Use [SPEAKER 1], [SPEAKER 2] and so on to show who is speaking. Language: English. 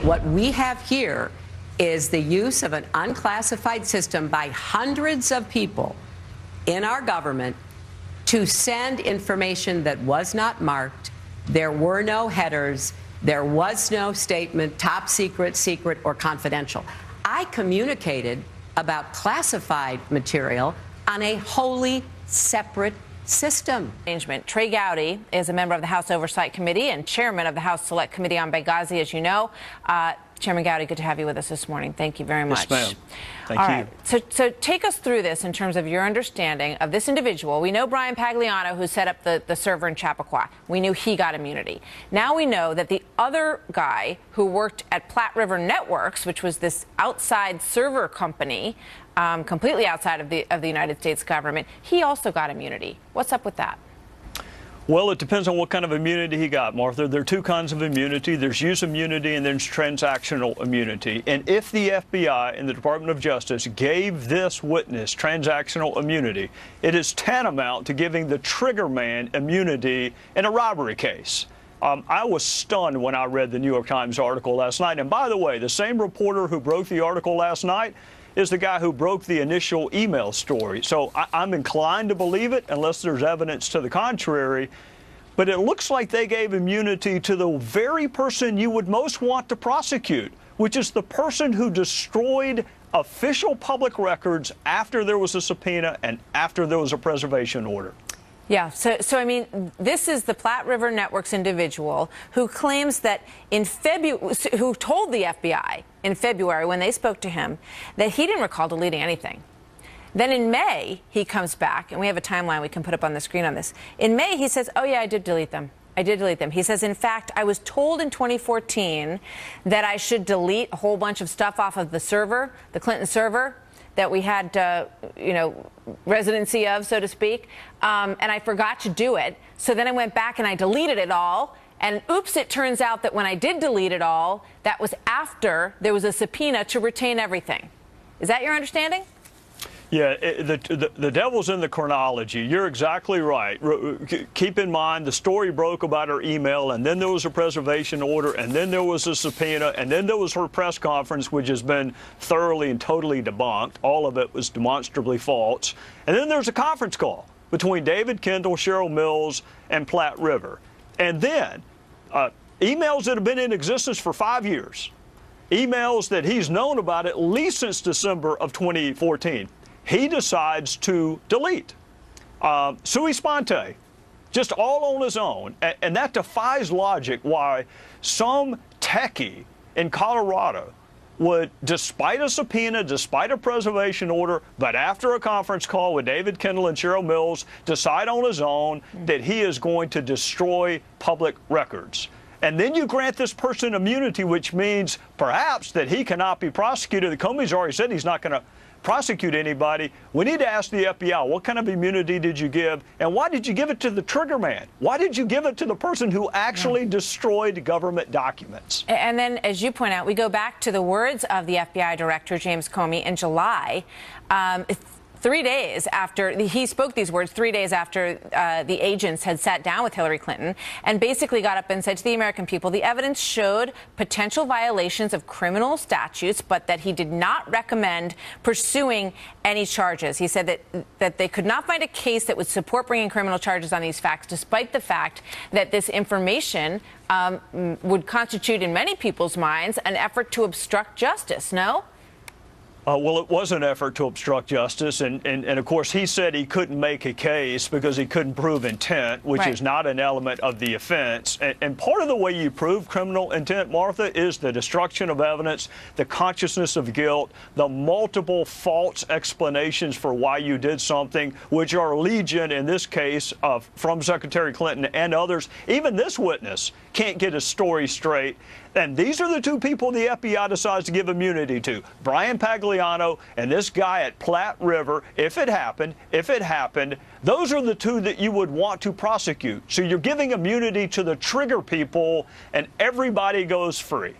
[SPEAKER 1] What we have here is the use of an unclassified system by hundreds of people in our government to send information that was not marked. There were no headers. There was no statement, top secret, secret, or confidential. I communicated about classified material on a wholly separate system.
[SPEAKER 2] Trey Gowdy is a member of the House Oversight Committee and chairman of the House Select Committee on Benghazi, as you know. Chairman Gowdy, good to have you with us this morning. Thank you very much.
[SPEAKER 3] Yes, ma'am. Thank
[SPEAKER 2] All
[SPEAKER 3] you.
[SPEAKER 2] Right. So take us through this in terms of your understanding of this individual. We know Brian Pagliano, who set up the server in Chappaqua. We knew he got immunity. Now we know that the other guy who worked at Platte River Networks, which was this outside server company, completely outside of the United States government, he also got immunity. What's up with that?
[SPEAKER 3] Well, it depends on what kind of immunity he got, Martha. There are two kinds of immunity. There's use immunity and there's transactional immunity. And if the FBI and the Department of Justice gave this witness transactional immunity, it is tantamount to giving the trigger man immunity in a robbery case. I was stunned when I read the New York Times article last night. And by the way, the same reporter who broke the article last night is the guy who broke the initial email story. So I'm inclined to believe it unless there's evidence to the contrary. But it looks like they gave immunity to the very person you would most want to prosecute, which is the person who destroyed official public records after there was a subpoena and after there was a preservation order.
[SPEAKER 2] Yeah, so I mean, this is the Platte River Networks individual who claims that who told the FBI in February when they spoke to him that he didn't recall deleting anything. Then in May, he comes back, and we have a timeline we can put up on the screen on this. In May, he says, oh, yeah, I did delete them. I did delete them. He says, in fact, I was told in 2014 that I should delete a whole bunch of stuff off of the server, the Clinton server, that we had, residency of, so to speak, and I forgot to do it. So then I went back and I deleted it all. And oops, it turns out that when I did delete it all, that was after there was a subpoena to retain everything. Is that your understanding?
[SPEAKER 3] Yeah, the devil's in the chronology. You're exactly right. Keep in mind the story broke about her email, and then there was a preservation order, and then there was a subpoena, and then there was her press conference, which has been thoroughly and totally debunked. All of it was demonstrably false. And then there's a conference call between David Kendall, Cheryl Mills, and Platte River. And then emails that have been in existence for 5 years, emails that he's known about at least since December of 2014. He decides to delete. Sui sponte, just all on his own. And that defies logic why some techie in Colorado would, despite a subpoena, despite a preservation order, but after a conference call with David Kendall and Cheryl Mills, decide on his own that he is going to destroy public records. And then you grant this person immunity, which means perhaps that he cannot be prosecuted. The Comey's already said he's not going to prosecute anybody. We need to ask the FBI, what kind of immunity did you give, and why did you give it to the trigger man? Why did you give it to the person who actually destroyed government documents?
[SPEAKER 2] And then, as you point out, we go back to the words of the FBI director, James Comey, in July. 3 days after he spoke these words, 3 days after the agents had sat down with Hillary Clinton and basically got up and said to the American people, the evidence showed potential violations of criminal statutes, but that he did not recommend pursuing any charges. He said that they could not find a case that would support bringing criminal charges on these facts, despite the fact that this information would constitute, in many people's minds, an effort to obstruct justice. No?
[SPEAKER 3] Well, it was an effort to obstruct justice, and of course he said he couldn't make a case because he couldn't prove intent, which is not an element of the offense. And part of the way you prove criminal intent, Martha, is the destruction of evidence, the consciousness of guilt, the multiple false explanations for why you did something, which are legion in this case from Secretary Clinton and others. Even this witness can't get his story straight. And these are the two people the FBI decides to give immunity to, Brian Pagliano and this guy at Platte River. If it happened, those are the two that you would want to prosecute. So you're giving immunity to the trigger people, and everybody goes free.